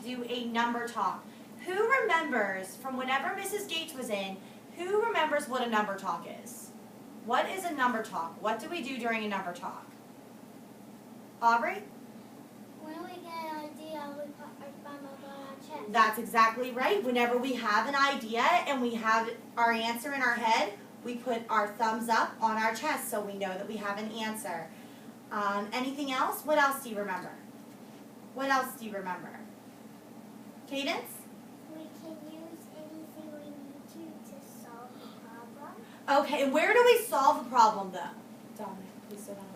do a number talk. Who remembers from whenever Mrs. Gates was in, who remembers what a number talk is? What is a number talk? What do we do during a number talk? Aubrey? When we get an idea, we put our thumb up on our chest. That's exactly right. Whenever we have an idea and we have our answer in our head, we put our thumbs up on our chest so we know that we have an answer. Anything else? What else do you remember? What else do you remember? Cadence? We can use anything we need to solve the problem. Okay, and where do we solve the problem though? Dominic, please sit down.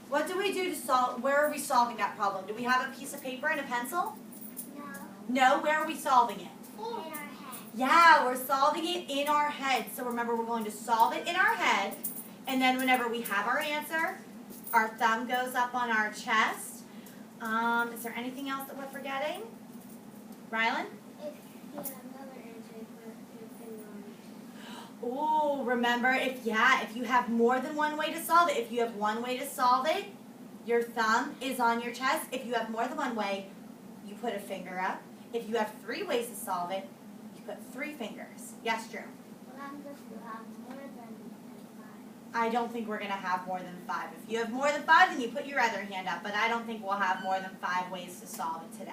What do we do to solve, where are we solving that problem? Do we have a piece of paper and a pencil? No. No, where are we solving it? In our head. Yeah, we're solving it in our head. So remember, we're going to solve it in our head, and then whenever we have our answer, our thumb goes up on our chest. Is there anything else that we're forgetting? Rylan? If you have another answer, you put your finger on it. Oh, remember, if you have more than one way to solve it, if you have one way to solve it, your thumb is on your chest. If you have more than one way, you put a finger up. If you have 3 ways to solve it, you put 3 fingers. Yes, Drew? What happens if you have more than 5? I don't think we're going to have more than 5. If you have more than 5, then you put your other hand up, but I don't think we'll have more than 5 ways to solve it today.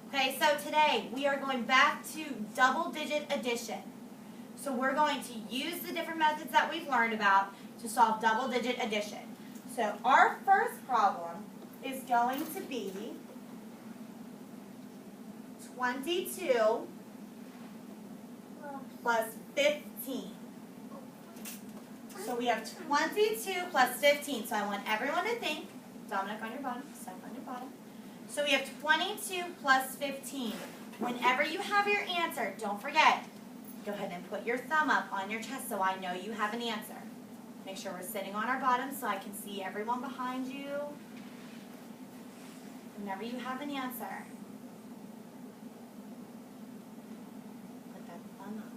Okay, so today we are going back to double-digit addition. So we're going to use the different methods that we've learned about to solve double-digit addition. So our first problem is going to be 22 plus 15. So we have 22 plus 15. So I want everyone to think. Dominic on your bottom, Steph on your bottom. So we have 22 plus 15. Whenever you have your answer, don't forget, go ahead and put your thumb up on your chest so I know you have an answer. Make sure we're sitting on our bottom so I can see everyone behind you. Whenever you have an answer, put that thumb up.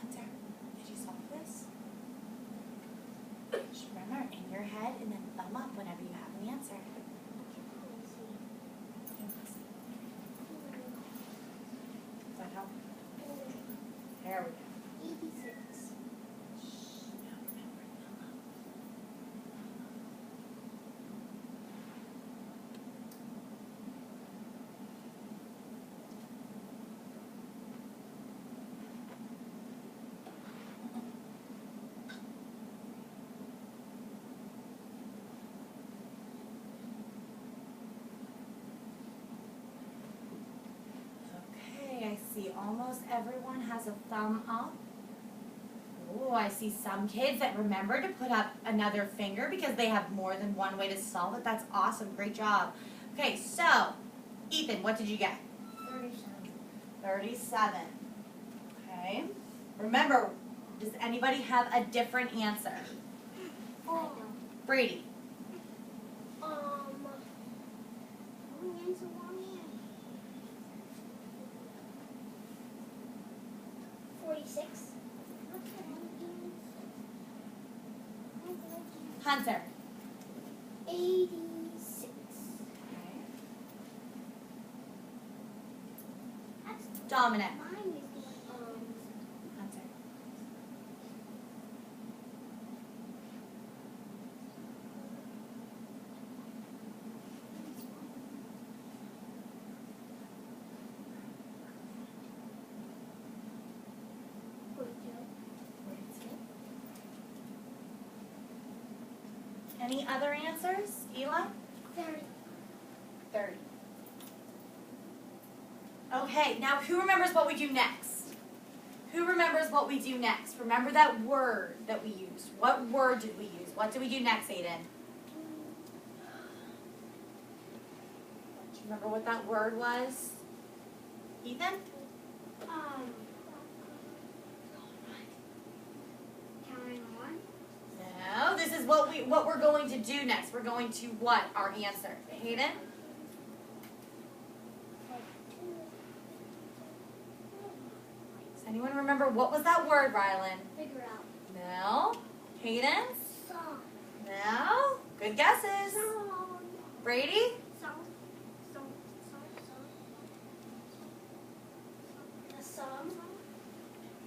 Hunter, did you solve this? Just remember, in your head and then thumb up whenever you have an answer. Does that help? There we go. 86. Now remember, thumb up. Okay, I see almost everyone has a thumb up. Oh, I see some kids that remember to put up another finger because they have more than one way to solve it. That's awesome. Great job. Okay, so, Ethan, what did you get? 37. 37. Okay. Remember, does anybody have a different answer? Brady. Answer one here. 46. Hunter. 86. Okay. Dominic. Mine is Hunter. 42. Any other answers? Eli? 30. 30. Okay, now who remembers what we do next? Who remembers what we do next? Remember that word that we used. What word did we use? What did we do next, Aiden? Do you remember what that word was? Ethan? Counting 1. No, this is what we're going to do next. We're going to what? Our answer. Hayden? Does anyone remember what was that word, Rylan? Figure out. No. Hayden? Song. No. Good guesses. Song. Brady? Song. Song. A song.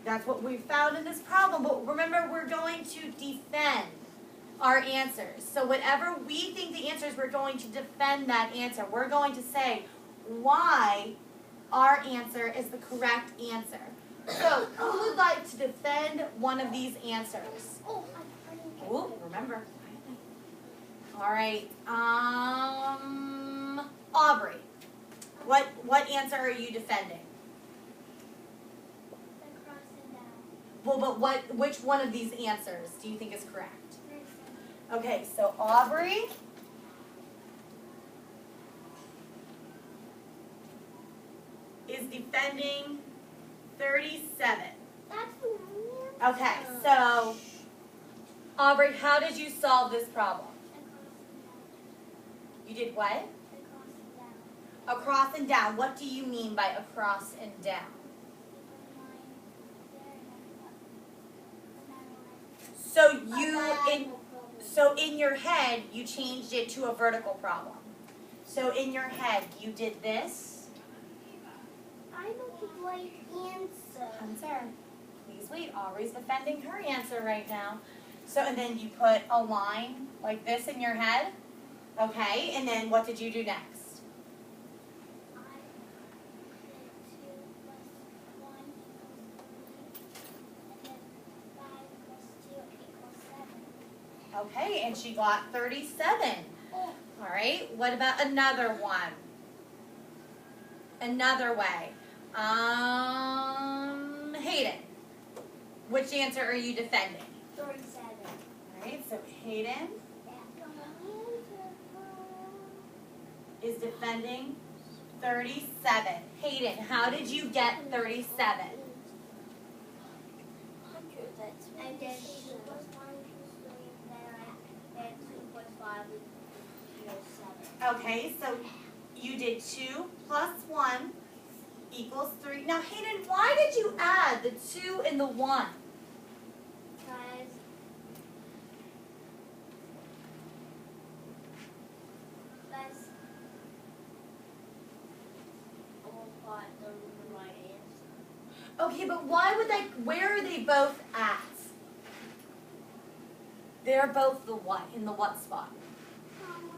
That's what we found in this problem. But remember, we're going to defend our answers. So whatever we think the answer is, we're going to defend that answer. We're going to say why our answer is the correct answer. So who would like to defend one of these answers? Oh, I didn't get Oh, remember. All right. Aubrey, what answer are you defending? the cross and down. Well, but which one of these answers do you think is correct? Okay, so Aubrey is defending 37. That's the one. Okay, so Aubrey, how did you solve this problem? You did what? Across and down. What do you mean by across and down? So in your head, you changed it to a vertical problem. So in your head, you did this. I know the right answer. Answer. Please wait. Aubrey's defending her answer right now. So, and then you put a line like this in your head. Okay, and then what did you do next? I did 2 plus 1 equals 3, and then 5 plus 2 equals 7. Okay, and she got 37. Oh. All right, what about another one? Another way. Hayden, which answer are you defending? 37. All right, so Hayden is defending 37. Hayden, how did you get 37? I did 2 plus 1 equals 3, then I did 2 plus 5 equals 7. Okay, so you did 2 plus 1 equals 3. Now, Hayden, why did you add the 2 and the 1? Because all part the right answer. Okay, but why would where are they both at? They're both the what? In the what spot?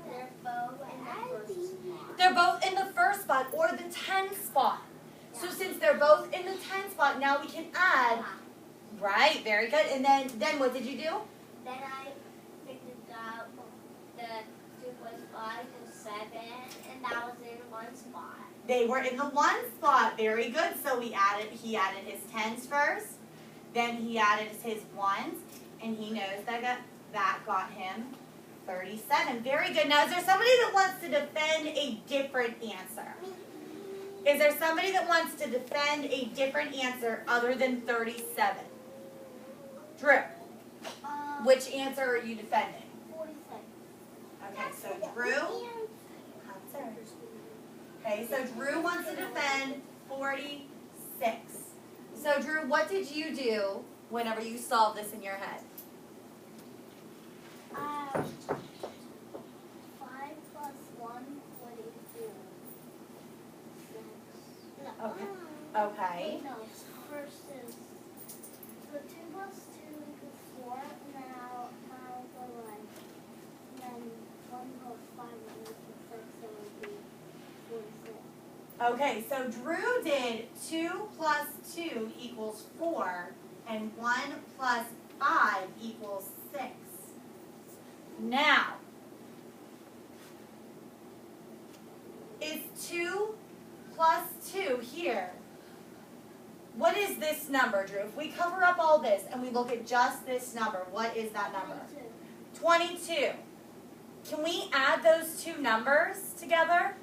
They're both in the first spot. They're both in the first spot or the 10 spot. So since they're both in the 10 spot, now we can add. Right, very good. And then what did you do? Then I figured out the 2 plus 5 was 7, and that was in one spot. They were in the 1 spot. Very good. So he added his 10s first. Then he added his 1s. And he knows that got him 37. Very good. Now, is there somebody that wants to defend a different answer? Is there somebody that wants to defend a different answer other than 37? Drew, which answer are you defending? 46. Okay, so Drew. Okay, so Drew wants to defend 46. So Drew, what did you do whenever you solved this in your head? 5 plus 1 would equal 6. Okay. Okay. No, versus. So 2 plus 2 equals 4, and then I'll go like, and then 1 plus 5 would equal 6, so it would be 46. Okay, so Drew did 2 plus 2 equals 4, and 1 plus 5 equals 6. Now, is 2 plus 2 here? What is this number, Drew? If we cover up all this and we look at just this number, what is that number? 22. Can we add those two numbers together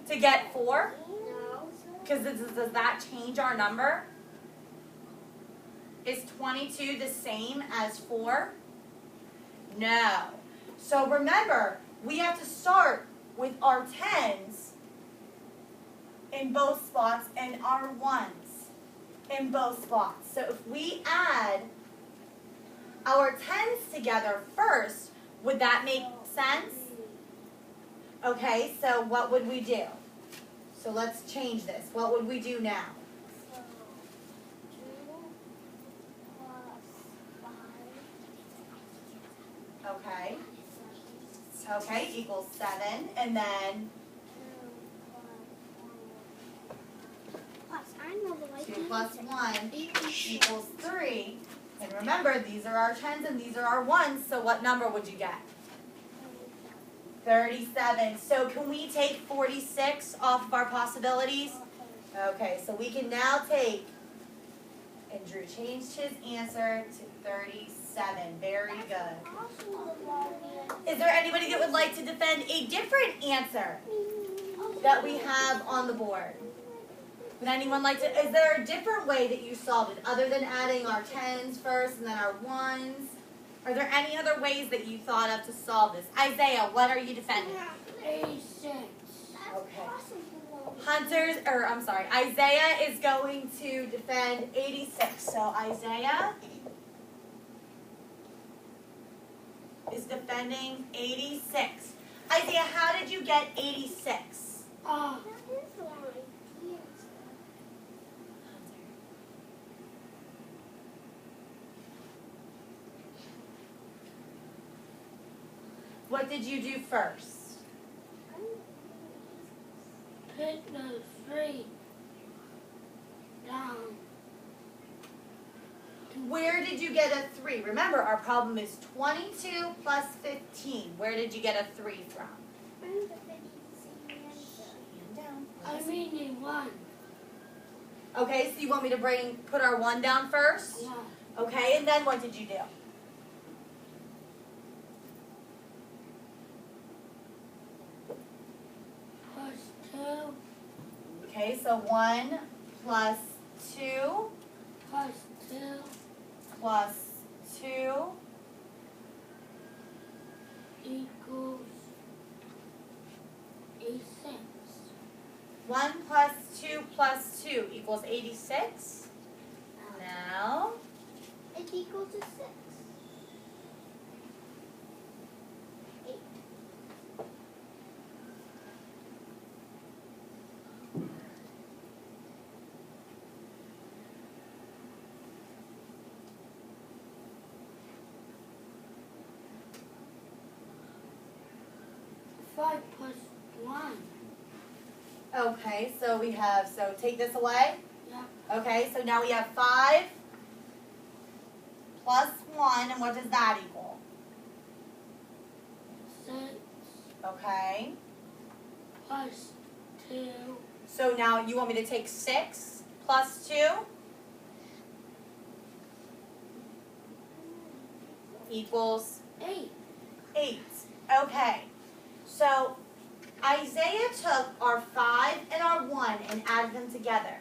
to get 4? No. Because does that change our number? Is 22 the same as 4? No. So remember, we have to start with our 10s in both spots and our 1s in both spots. So if we add our 10s together first, would that make sense? Okay, so what would we do? So let's change this. What would we do now? So 2 plus 5. Okay. Okay, equals 7. And then 2 plus 1 equals 3. And remember, these are our 10s and these are our 1s, so what number would you get? 37. So can we take 46 off of our possibilities? Okay, so we can now take, and Drew changed his answer to 37. Very good. Is there anybody that would like to defend a different answer that we have on the board? Would anyone like to, is there a different way that you solved it other than adding our 10s first and then our 1s? Are there any other ways that you thought of to solve this? Isaiah, what are you defending? 86. Okay. Isaiah is going to defend 86. So Isaiah is defending 86. Isaiah, how did you get 86? That is right. Yes. What did you do first? Put the 3 down. Where did you get a 3? Remember, our problem is 22 plus 15. Where did you get a 3 from? Hand down. I mean 1. Okay, so you want me to put our 1 down first? Yeah. Okay, and then what did you do? Plus 2. Okay, so 1 plus 2 Plus 2. plus 2 Equals 86. 1 plus 2 plus 2 equals 86. Now, It equals to 6. 8. Five plus 1. okay, so we have, so take this away. Yeah. Okay, so now we have 5 plus 1, and what does that equal? 6 Okay, plus 2 so now you want me to take 6 plus 2 equals 8. 8. Okay, so Isaiah took our 5 and our 1 and added them together.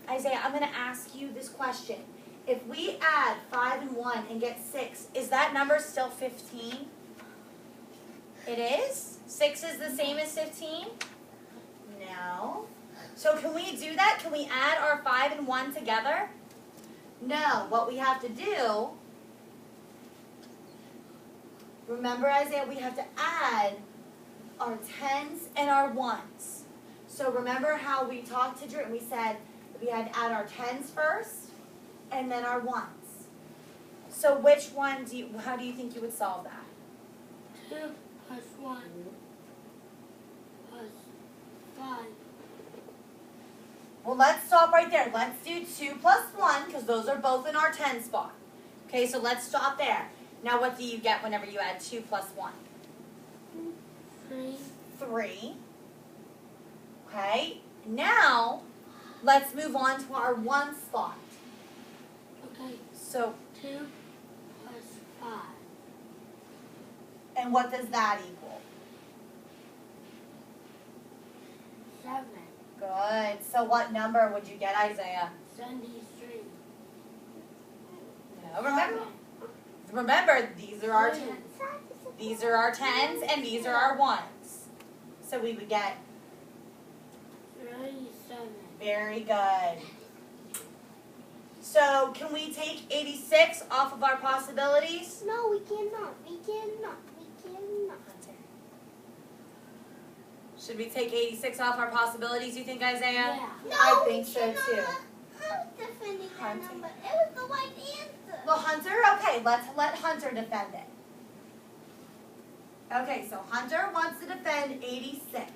Isaiah, I'm going to ask you this question. If we add 5 and 1 and get 6, is that number still 15? It is? 6 is the same as 15? No. So can we do that? Can we add our 5 and 1 together? No. What we have to do, remember Isaiah, we have to add our 10s and our 1s. So remember how we talked to Drew and we said we had to add our 10s first and then our 1s. So which one how do you think you would solve that? 2 plus 1 plus 5. Well, let's stop right there. Let's do 2 plus 1 because those are both in our 10 spot. Okay, so let's stop there. Now what do you get whenever you add 2 plus 1? 3. 3. Okay, now let's move on to our 1 spot. Okay, So, 2 plus 5. and what does that equal? 7. Good. So what number would you get, Isaiah? 73. No, remember, these are our 10. These are our 10s and these are our 1s. So we would get 37. very good. So can we take 86 off of our possibilities? No, we cannot. We cannot. We cannot. Should we take 86 off our possibilities, you think, Isaiah? Yeah. No, I think we so cannot. too. I was defending that Hunter. number. It was the right answer. Well, Hunter, okay, let's let Hunter defend it. Okay, so Hunter wants to defend 86.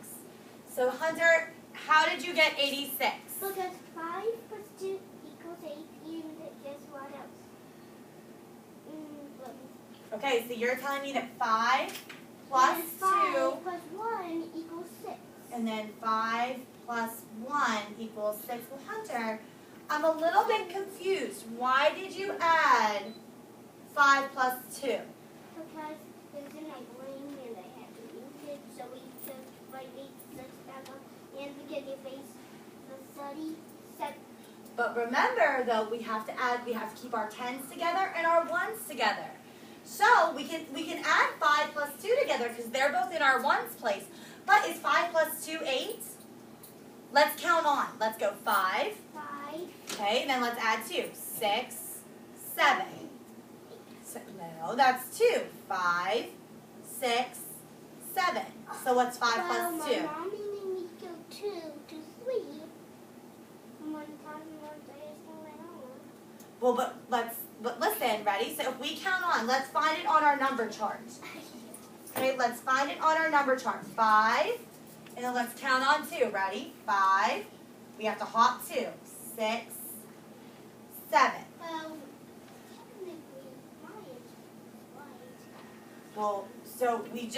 So Hunter, how did you get 86? Because 5 plus 2 equals 8, and guess what else? Okay, so you're telling me that 5 plus 2, 5 plus 1 equals 6. and then 5 plus 1 equals 6. Well, Hunter, I'm a little bit confused. Why did you add 5 plus 2? Because there's an ring and I had to use it, so we just write 86 back up, and we get your face the 37. But remember, though, we have to keep our 10s together and our 1s together. So we can add 5 plus 2 together because they're both in our 1s place. But is 5 plus 2 8? Let's count on. Let's go 5. 5. Okay, and then let's add 2. 6, 7. So, no, that's 2. 5, 6, 7. So what's 5 plus 2? My mommy made me go 2 to 3. One time one day is going on. Well, but listen, ready? So if we count on, let's find it on our number chart. Okay, let's find it on our number chart. 5, and then let's count on 2. Ready? 5. We have to hop 2. 6, 7. Technically, mine is right. Well, so we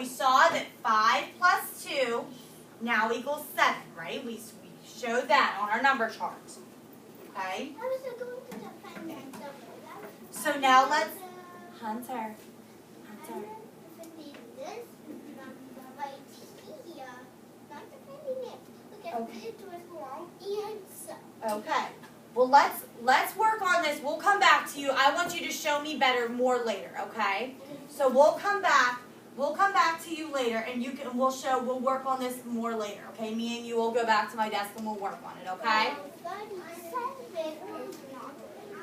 saw that 5 plus 2 now equals 7, right? We showed that on our number chart. Okay? I was going to defend that number. So now let's Hunter. I'm defending this number right here. Not defending it. Because Okay. it was wrong answer. Okay. Well, let's work on this. We'll come back to you. I want you to show me better more later, okay? So we'll come back to you later, and we'll work on this more later, okay? Me and you will go back to my desk and we'll work on it, okay? 37 is not.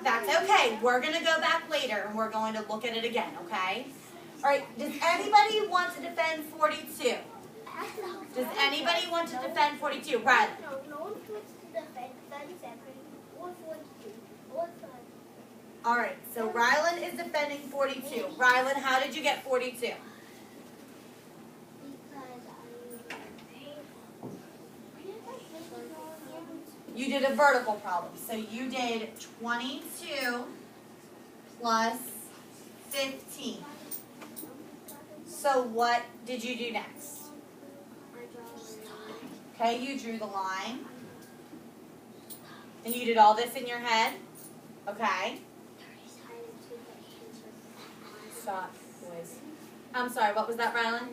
That's okay. We're gonna go back later and we're going to look at it again, okay? All right. Does anybody want to defend 42? Does anybody want to defend 42? Right. No, no one wants to defend 37 or 42 or 30. All right. So Rylan is defending 42. Rylan, how did you get 42? Because You did a vertical problem. So you did 22 plus 15. So what did you do next? Okay, you drew the line. And you did all this in your head? Okay. Stop, boys. I'm sorry, what was that, Rylan?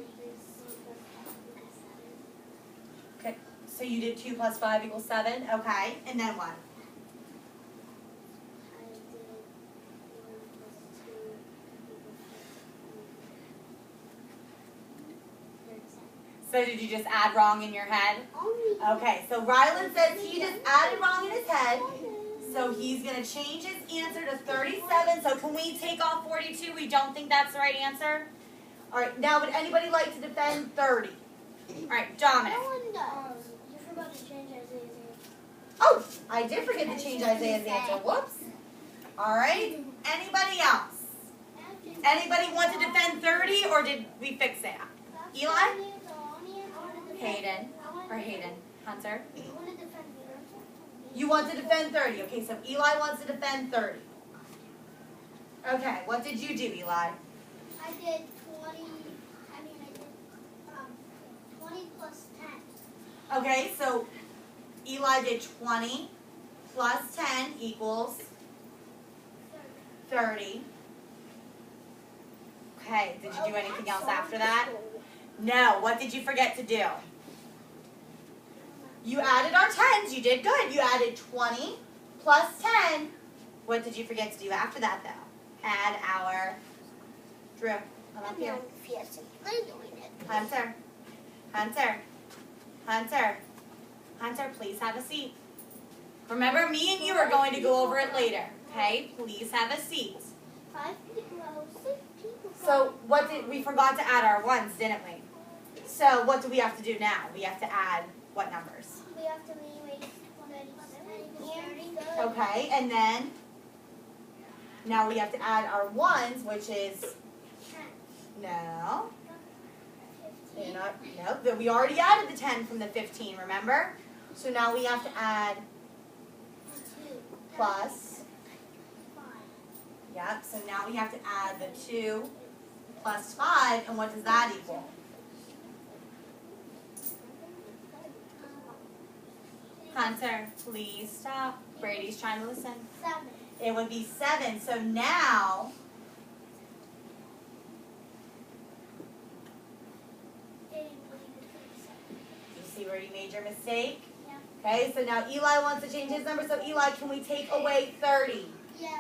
Okay, so you did 2 plus 5 equals 7. Okay, and then what? So did you just add wrong in your head? Okay, so Rylan says he just added wrong in his head. So he's going to change his answer to 37. So can we take off 42? We don't think that's the right answer? All right, now would anybody like to defend 30? All right, Dominic. No one does. You forgot to change Isaiah's answer. Oh, I did forget to change Isaiah's answer. Whoops. All right, anybody else? Anybody want to defend 30 or did we fix it? Eli? Hayden. Or Hayden. Hunter? You want to defend 30. Okay, so Eli wants to defend 30. Okay, what did you do, Eli? I did 20 plus 10. Okay, so Eli did 20 plus 10 equals 30. Okay, did you do anything else after that? No, what did you forget to do? You added our 10s. You did good. You added 20 plus 10. What did you forget to do after that, though? Add our Come up here. I'm doing it. Hunter. Hunter. Hunter. Hunter, please have a seat. Remember, me and you are going to go over it later. Okay? Please have a seat. 5 people, 6 people. So we forgot to add our ones, didn't we? So what do we have to do now? We have to add what numbers? We have to erase 37. Okay, and then now we have to add our ones, which is no. You're not, no, we already added the 10 from the 15, remember? So now we have to add plus. Yep, so now we have to add the 2 plus 5, and what does that equal? Hunter, please stop. Brady's trying to listen. 7. It would be 7. So now, you see where you made your mistake? Yeah. Okay, so now Eli wants to change his number. So Eli, can we take away 30? Yes.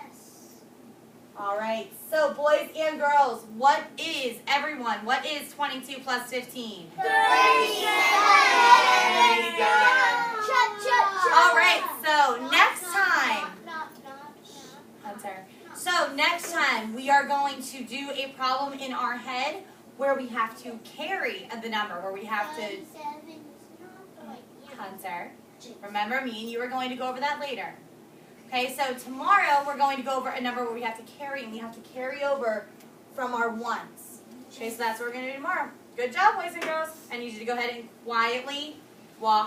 All right. So boys and girls, what is 22 plus 15? 37. Very good. All right. So next time, Hunter. So next time we are going to do a problem in our head where we have to carry the number, where we have to. Hunter, remember, me and you are going to go over that later. Okay, so tomorrow we're going to go over a number where we have to carry, and we have to carry over from our ones. Okay, so that's what we're going to do tomorrow. Good job, boys and girls. I need you to go ahead and quietly walk